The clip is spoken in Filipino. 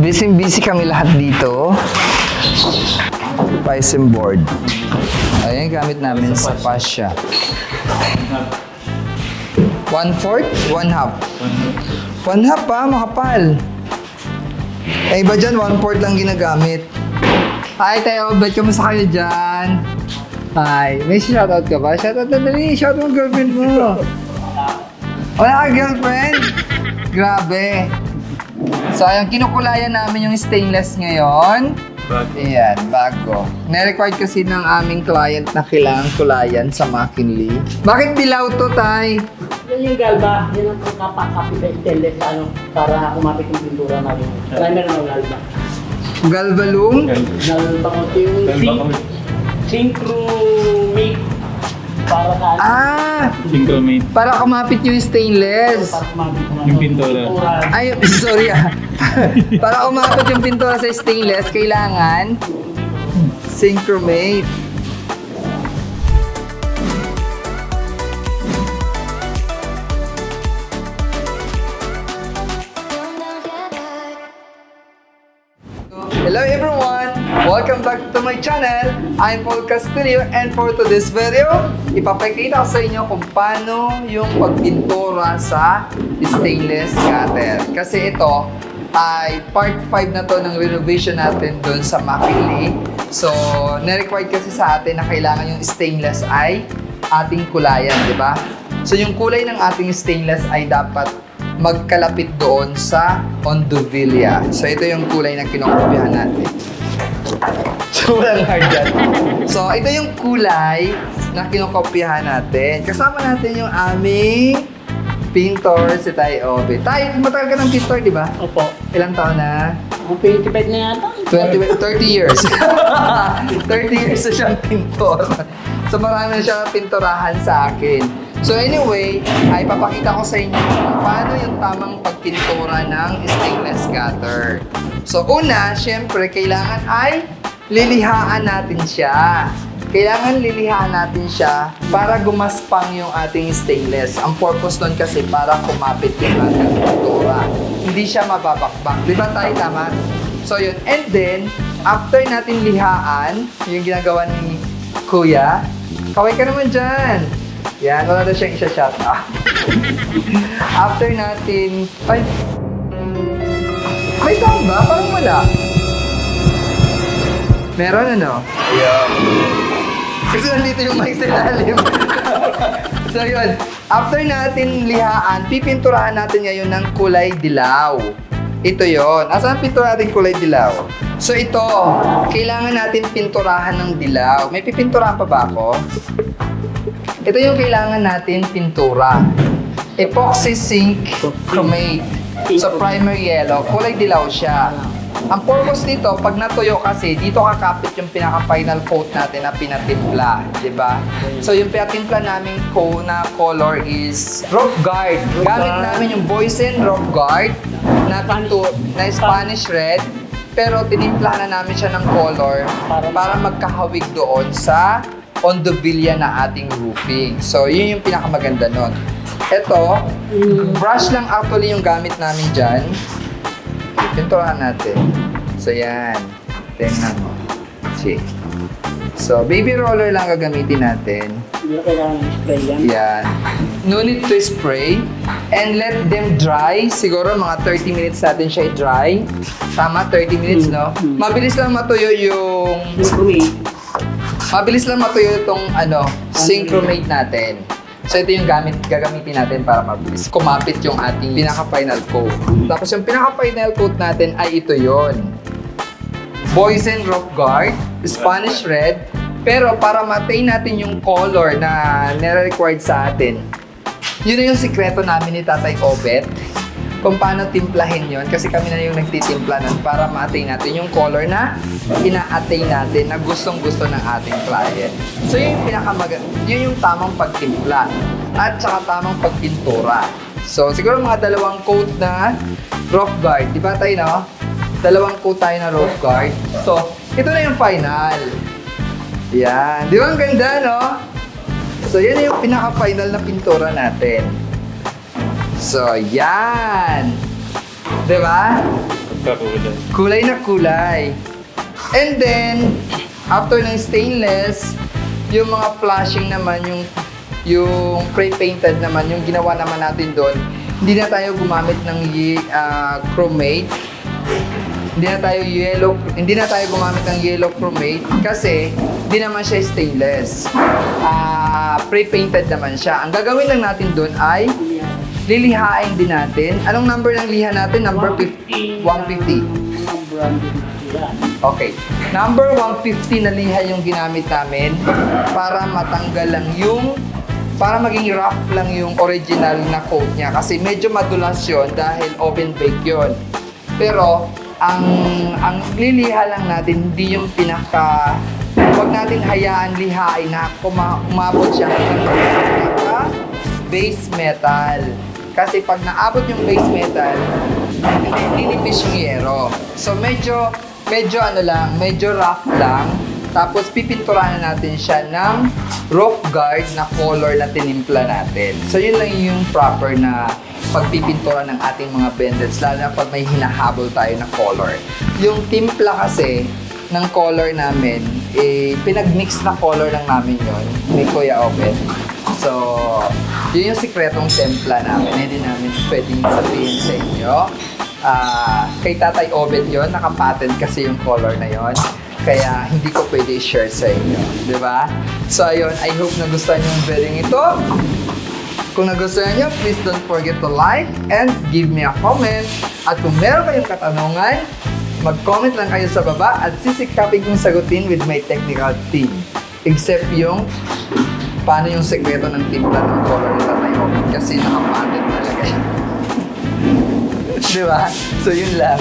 Busy kami lahat dito. Pisum board. Ayan, gamit namin sa fascia. 1/4? 1/2. 1/2 pa, makapal. Eh, iba dyan, 1/4 lang ginagamit. Hi, Tayo, bet kamusta kayo dyan? Hi, may shoutout ka ba? Shoutout na dali, shoutout mo girlfriend mo. Wala ka girlfriend? Grabe. So, ayun, kinukulayan namin yung stainless ngayon. Ayan, bago. Na-required kasi ng aming client na kailangan kulayan sa McKinley. Bakit dilaw to, Tay? Yan yung galba, yan ang pagkapakapit na stainless para kumapit yung pintura natin. Primer ng galba. Galvalum? Galba ko yung synchromate para sa Synchromate. Para kumapit yung stainless. para kumapit Yung pintura. Ay, sorry Para umabot yung pintura sa stainless, kailangan synchromate. Hello everyone! Welcome back to my channel. I'm Paul Castillo and for today's video, ipapakita ko sa inyo kung paano yung pagpintura sa stainless cutter. Kasi ito ay part 5 na to ng renovation natin doon sa McKinley. So, na-required kasi sa atin na kailangan yung stainless ay ating kulayan, di ba? So, yung kulay ng ating stainless ay dapat magkalapit doon sa ondovilla. So, ito yung kulay na kinokopyahan natin. So, walang hard yan. So, ito yung kulay na kinokopyahan natin. Kasama natin yung aming pintor, si Tay Obe. Tay, matagal ka ng pintor, di ba? Opo. Ilang taon na? Ang 25 na yata. 30 years. 30 years na siyang pintor. So, marami na siyang pinturahan sa akin. So anyway, ay papakita ko sa inyo kung paano yung tamang pagpintura ng stainless cutter. So una, syempre, kailangan ay lilihaan natin siya. Kailangan lilihaan natin siya para gumaspang yung ating stainless. Ang purpose nun kasi para kumapit yung ating pintura. Hindi siya mababakbak. Di ba tayo tama? So yun. And then, after natin lihaan, yung ginagawa ni Kuya, kaway ka naman dyan. Yan, wala na siyang isa-shot. After natin... Ay! May sound ba? Parang wala. Meron ano? Yeah. Kasi nandito yung mic sa ilalim. So yun, after natin lihaan, pipinturahan natin ngayon ng kulay dilaw. Ito yon. Asan ang pintura natin kulay dilaw? So ito, kailangan natin pinturahan ng dilaw. May pipinturahan pa ba ako? Ito yung kailangan natin pintura. Epoxy zinc chromate. So primer yellow, kulay dilaw siya. Ang purpose nito, pag natuyo kasi, dito kakapit yung pinaka-final coat natin na pinatimpla, di ba? So yung pinatimpla naming coat na color is Rock Guard. Gamit namin yung Boysen Rock Guard na Spanish red. Pero tinimpla na namin siya ng color para magkahawig doon sa ondovilla na ating roofing. So, yun yung pinakamaganda nun. Ito, brush lang actually yung gamit namin dyan. Pinturahan natin. So, yan. Tingnan mo. See. So, baby roller lang gagamitin natin. Hindi na kailangan ng spray yan. Yan. No need to spray. And let them dry. Siguro mga 30 minutes natin siya i-dry. Tama, 30 minutes, no? Mabilis lang matuyo yung... Mabilis lang matuyo itong synchromate natin. So ito yung gagamitin natin para mabilis kumapit yung ating pinaka-final coat. Tapos yung pinaka-final coat natin ay ito yon. Boysen Rock Guard, Spanish Red. Pero para ma-attain natin yung color na nire-required sa atin, yun na yung sikreto namin ni Tatay Obet. Kung paano timplahin yon kasi kami na yung nagtitimpla nun para ma-attain natin yung color na ina-attain natin na gustong-gusto ng ating client. So yun yung tamang pagtimpla at saka tamang pagpintura. So siguro mga dalawang coat na Rock Guard, di ba tayo no? Dalawang coat tayo na Rock Guard. So ito na yung final. Yan, di ba ang ganda no? So yan yung pinaka-final na pintura natin. So, yan. Diba? Kakulay. Kulay na kulay. And then, after ng stainless, yung mga flashing naman, yung pre-painted naman, yung ginawa naman natin doon, hindi na tayo gumamit ng chromate. Hindi na tayo gumamit ng yellow chromate kasi hindi naman siya stainless. Pre-painted naman siya. Ang gagawin lang natin doon ay lilihain din natin. Anong number ng liha natin? Number 150. Ang branded yan. Okay. Number 150 na liha yung ginamit namin para matanggal lang para maging rough lang yung original na coat niya. Kasi medyo madulas yun dahil oven bake yun. Pero, ang liliha lang natin, hindi yung huwag natin hayaan lihain na umabot siya hanggang base metal. Kasi pag naabot yung base metal, ninipis yung yero. So medyo rough lang. Tapos pipinturahan natin siya ng roof guard na color na tinimpla natin. So yun lang yung proper na pagpipintura ng ating mga benders, lalo na pag may hinahabol tayo na color. Yung timpla kasi ng color namin, pinag-mix na color lang namin yun ni Kuya Obet. So, yun yung sikretong templa namin. Hindi namin pwedeng sabihin sa inyo. Kay Tatay Obet yun, nakapatent kasi yung color na yun. Kaya hindi ko pwede share sa inyo. Di ba? So, ayun, I hope nagustuhan yung video ito. Kung nagustuhan nyo, please don't forget to like and give me a comment. At kung meron kayong katanungan, mag-comment lang kayo sa baba at sisikapin kong sagutin with my technical team. Except yung paano yung sekreto ng timpla ng color ni Tatay Obet kasi nakapatent talaga yun. Diba? So yun lang.